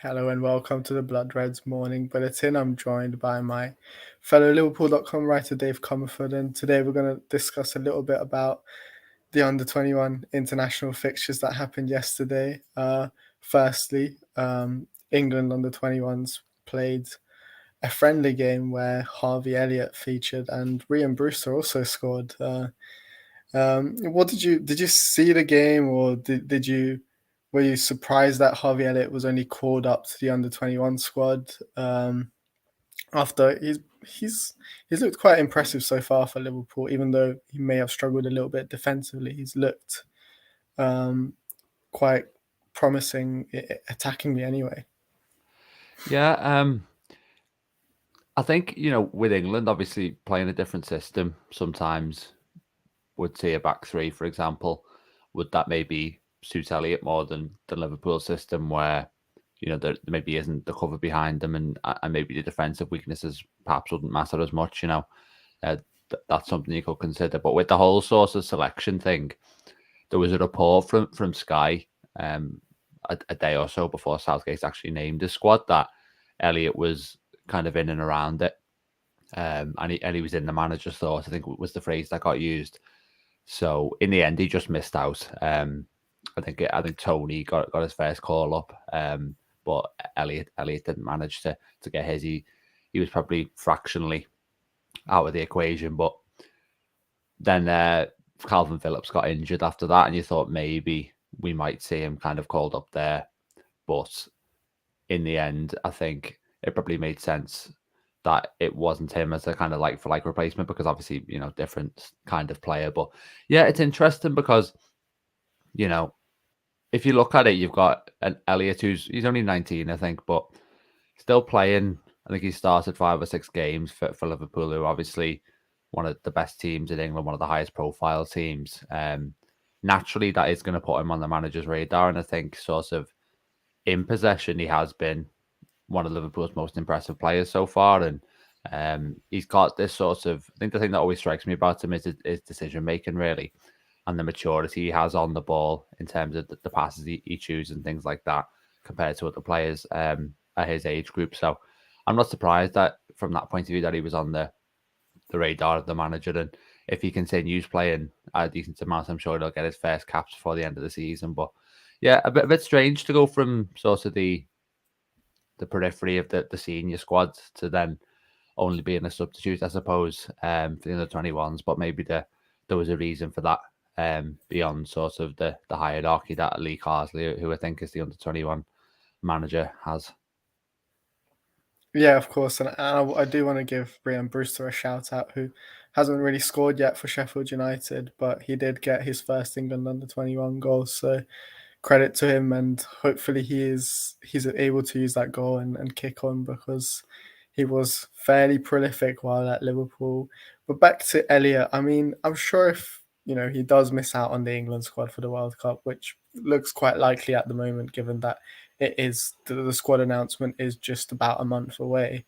Hello and welcome to the Blood Reds Morning Bulletin. I'm joined by my fellow Liverpool.com writer Dave Comerford, and today we're going to discuss a little bit about the under-21 international fixtures that happened yesterday. Firstly, England under-21s played a friendly game where Harvey Elliott featured and Rhian Brewster also scored. What did you see the game, or did you were you surprised that Harvey Elliott was only called up to the under-21 squad? After he's looked quite impressive so far for Liverpool, even though he may have struggled a little bit defensively. He's looked quite promising attacking me anyway. Yeah, I think, with England, obviously playing a different system, sometimes would see a back three, for example. Would that maybe suit Elliott more than the Liverpool system where, there maybe isn't the cover behind them and maybe the defensive weaknesses perhaps wouldn't matter as much, that's something you could consider. But with the whole sort of selection thing, there was a report from Sky a day or so before Southgate actually named his squad that Elliott was kind of in and around it. And he was in the manager's thought, I think was the phrase that got used. So in the end, he just missed out. I think Tony got his first call up, but Elliott didn't manage to get his. He was probably fractionally out of the equation. But then Calvin Phillips got injured after that, and you thought maybe we might see him kind of called up there. But in the end, I think it probably made sense that it wasn't him as a kind of like for like replacement because obviously, different kind of player. But yeah, it's interesting because, if you look at it, you've got an Elliott he's only 19, I think, but still playing. I think he started 5 or 6 games for Liverpool, who are obviously one of the best teams in England, one of the highest profile teams. Naturally, that is going to put him on the manager's radar. And I think sort of in possession, he has been one of Liverpool's most impressive players so far. And he's got this sort of, I think the thing that always strikes me about him is his decision making, really, and the maturity he has on the ball in terms of the passes he chooses and things like that compared to other players at his age group. So I'm not surprised that from that point of view that he was on the radar of the manager. And if he continues playing a decent amount, I'm sure he'll get his first caps before the end of the season. But yeah, a bit strange to go from sort of the periphery of the senior squad to then only being a substitute, I suppose, for the under-21s. But maybe there was a reason for that beyond sort of the hierarchy that Lee Carsley, who I think is the under-21 manager, has. Yeah, of course, and I do want to give Rhian Brewster a shout out, who hasn't really scored yet for Sheffield United, but he did get his first England under-21 goal. So credit to him, and hopefully he's able to use that goal and kick on because he was fairly prolific while at Liverpool. But back to Elliott, I mean, I'm sure if he does miss out on the England squad for the World Cup, which looks quite likely at the moment, given that it is the squad announcement is just about a month away.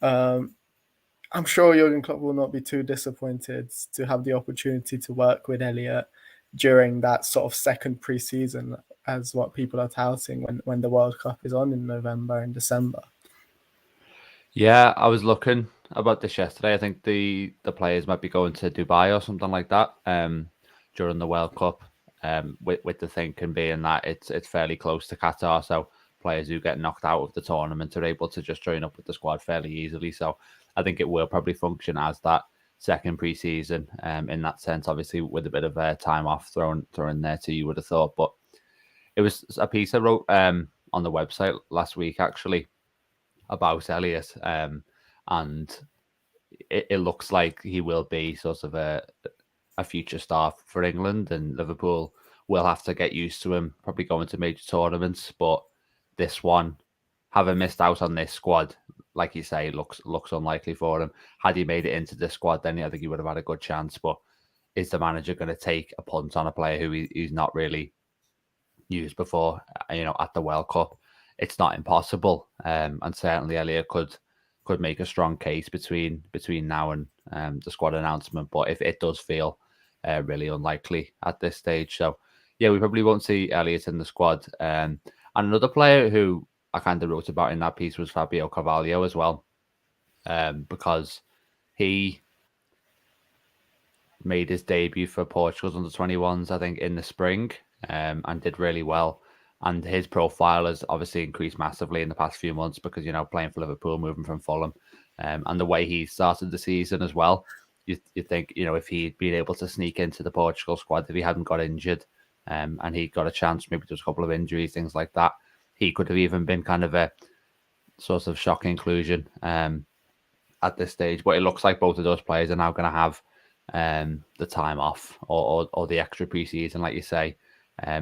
I'm sure Jurgen Klopp will not be too disappointed to have the opportunity to work with Elliott during that sort of second pre-season, as what people are touting when the World Cup is on in November and December. Yeah, I was looking about this yesterday. I think the players might be going to Dubai or something like that during the World Cup. With the thinking being that it's fairly close to Qatar, so players who get knocked out of the tournament are able to just join up with the squad fairly easily. So I think it will probably function as that second pre-season in that sense, obviously with a bit of time off thrown there too, you would have thought. But it was a piece I wrote on the website last week actually about Elliott, and it looks like he will be sort of a future star for England, and Liverpool will have to get used to him probably going to major tournaments. But this one, having missed out on this squad, like you say, looks unlikely for him. Had he made it into the squad, then I think he would have had a good chance. But is the manager going to take a punt on a player who he's not really used before, at the World Cup? It's not impossible, and certainly Elliott could make a strong case between now and the squad announcement. But if it does feel really unlikely at this stage, so yeah, we probably won't see Elliott in the squad. And another player who I kind of wrote about in that piece was Fabio Carvalho as well, because he made his debut for Portugal's under-21s, I think, in the spring, and did really well. And his profile has obviously increased massively in the past few months because, playing for Liverpool, moving from Fulham, and the way he started the season as well. You think, if he'd been able to sneak into the Portugal squad, if he hadn't got injured, and he got a chance, maybe there's a couple of injuries, things like that, he could have even been kind of a sort of shock inclusion at this stage. But it looks like both of those players are now going to have the time off or the extra pre-season, like you say,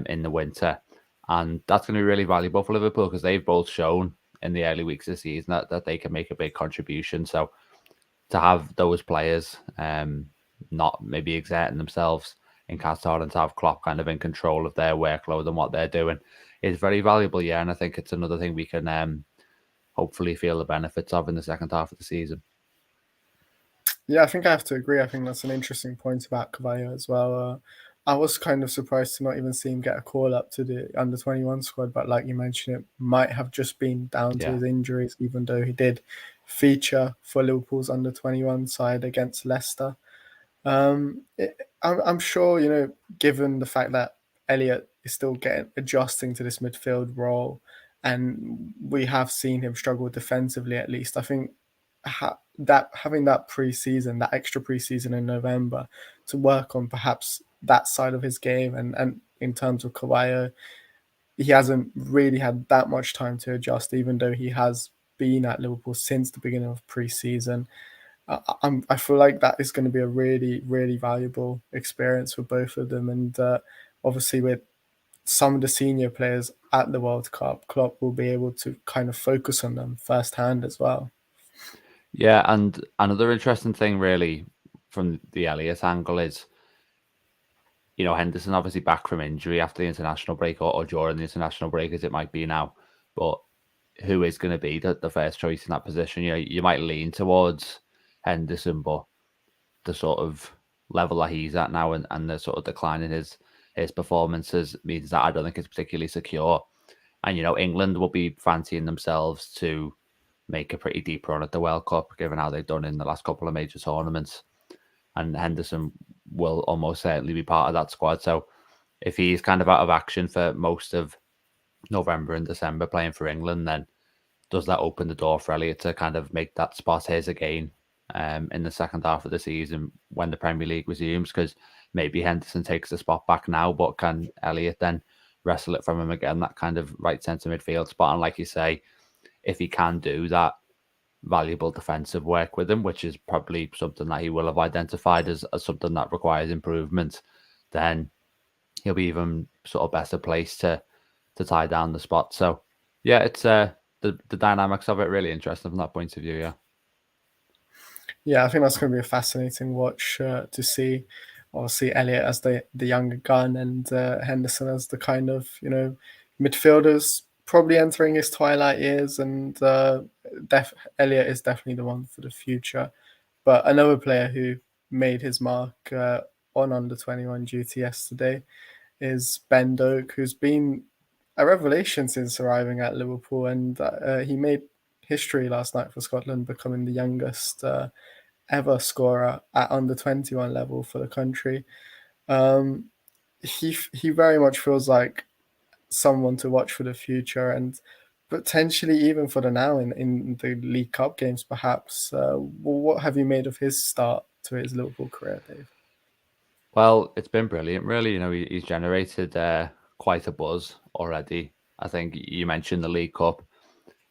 in the winter. And that's going to be really valuable for Liverpool because they've both shown in the early weeks of the season that they can make a big contribution. So to have those players not maybe exerting themselves in Qatar and to have Klopp kind of in control of their workload and what they're doing is very valuable, yeah. And I think it's another thing we can hopefully feel the benefits of in the second half of the season. Yeah, I think I have to agree. I think that's an interesting point about Cavallo as well. I was kind of surprised to not even see him get a call up to the under-21 squad, but like you mentioned, it might have just been down to his injuries, even though he did feature for Liverpool's under-21 side against Leicester. I'm sure, given the fact that Elliott is still adjusting to this midfield role, and we have seen him struggle defensively at least, I think having that pre-season, that extra pre-season in November to work on perhaps that side of his game, and in terms of Cavallo, he hasn't really had that much time to adjust, even though he has been at Liverpool since the beginning of pre-season. I feel like that is going to be a really, really valuable experience for both of them. And obviously with some of the senior players at the World Cup, Klopp will be able to kind of focus on them firsthand as well. Yeah, and another interesting thing really from the Elliott angle is, Henderson obviously back from injury after the international break or during the international break as it might be now. But who is going to be the first choice in that position? You might lean towards Henderson, but the sort of level that he's at now and the sort of decline in his performances means that I don't think it's particularly secure. And, England will be fancying themselves to make a pretty deep run at the World Cup, given how they've done in the last couple of major tournaments. And Henderson will almost certainly be part of that squad. So if he's kind of out of action for most of November and December playing for England, then does that open the door for Elliott to kind of make that spot his again in the second half of the season when the Premier League resumes? Because maybe Henderson takes the spot back now, but can Elliott then wrestle it from him again, that kind of right centre midfield spot? And like you say, if he can do that valuable defensive work with him, which is probably something that he will have identified as something that requires improvement, then he'll be even sort of better placed to tie down the spot. So yeah, it's the dynamics of it really interesting from that point of view. Yeah, I think that's going to be a fascinating watch to see. Obviously, Elliott as the younger gun and Henderson as the kind of midfielders probably entering his twilight years, and Elliott is definitely the one for the future. But another player who made his mark on under-21 duty yesterday is Ben Doak, who's been a revelation since arriving at Liverpool, and he made history last night for Scotland, becoming the youngest ever scorer at under-21 level for the country. He very much feels like someone to watch for the future, and potentially even for the now in the League Cup games, perhaps. What have you made of his start to his Liverpool career, Dave? Well, it's been brilliant, really. He's generated quite a buzz already. I think you mentioned the League Cup.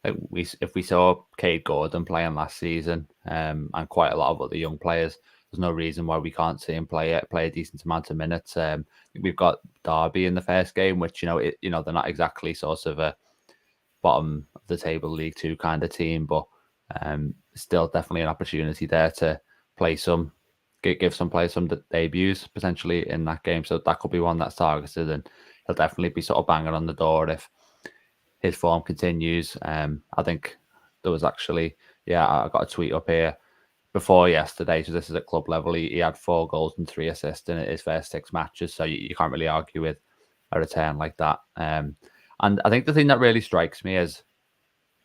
If we saw Cade Gordon playing last season and quite a lot of other young players, there's no reason why we can't see him play a decent amount of minutes. We've got Derby in the first game, which they're not exactly sort of a bottom of the table League Two kind of team, but still definitely an opportunity there to play give some players some debuts potentially in that game. So that could be one that's targeted, and he'll definitely be sort of banging on the door if his form continues. I think there was actually, I got a tweet up here before yesterday. So this is at club level. He had 4 goals and 3 assists in his first 6 matches. So you can't really argue with a return like that. And I think the thing that really strikes me is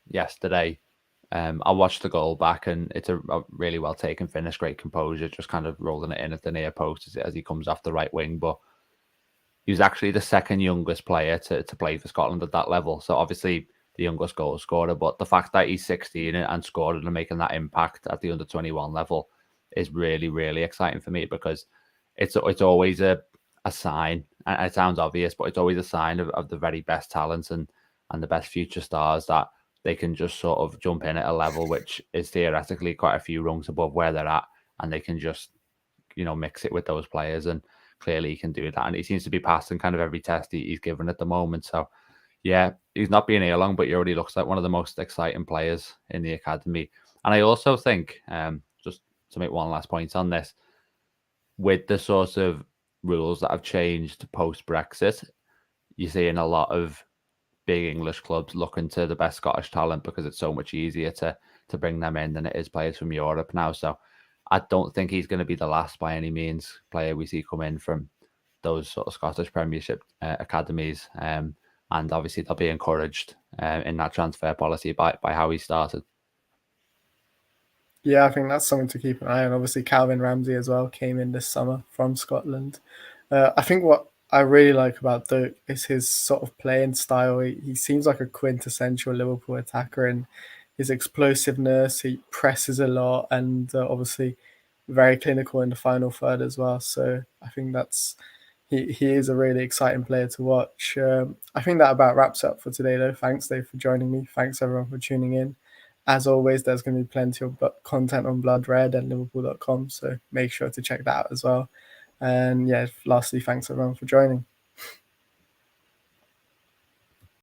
yesterday. I watched the goal back, and it's a really well taken finish, great composure, just kind of rolling it in at the near post as he comes off the right wing. But he was actually the second youngest player to play for Scotland at that level. So obviously the youngest goal scorer, but the fact that he's 16 and scored and making that impact at the under-21 level is really, really exciting for me, because it's always a sign, and it sounds obvious, but it's always a sign of the very best talents and the best future stars, that they can just sort of jump in at a level which is theoretically quite a few rungs above where they're at, and they can just, mix it with those players. And clearly he can do that, and he seems to be passing kind of every test he's given at the moment. So yeah, he's not been here long, but he already looks like one of the most exciting players in the academy. And I also think, just to make one last point on this, with the sort of rules that have changed post Brexit, you're seeing a lot of big English clubs looking to the best Scottish talent, because it's so much easier to bring them in than it is players from Europe now. So I don't think he's going to be the last by any means player we see come in from those sort of Scottish Premiership academies. And obviously they'll be encouraged in that transfer policy by how he started. Yeah, I think that's something to keep an eye on. Obviously, Calvin Ramsey as well came in this summer from Scotland. I think what I really like about Doak is his sort of playing style. He seems like a quintessential Liverpool attacker, and his explosiveness. He presses a lot, and obviously very clinical in the final third as well. So I think he is a really exciting player to watch. I think that about wraps up for today, though. Thanks, Dave, for joining me. Thanks, everyone, for tuning in. As always, there's going to be plenty of content on Blood Red and Liverpool.com, so make sure to check that out as well. And yeah, lastly, thanks everyone for joining.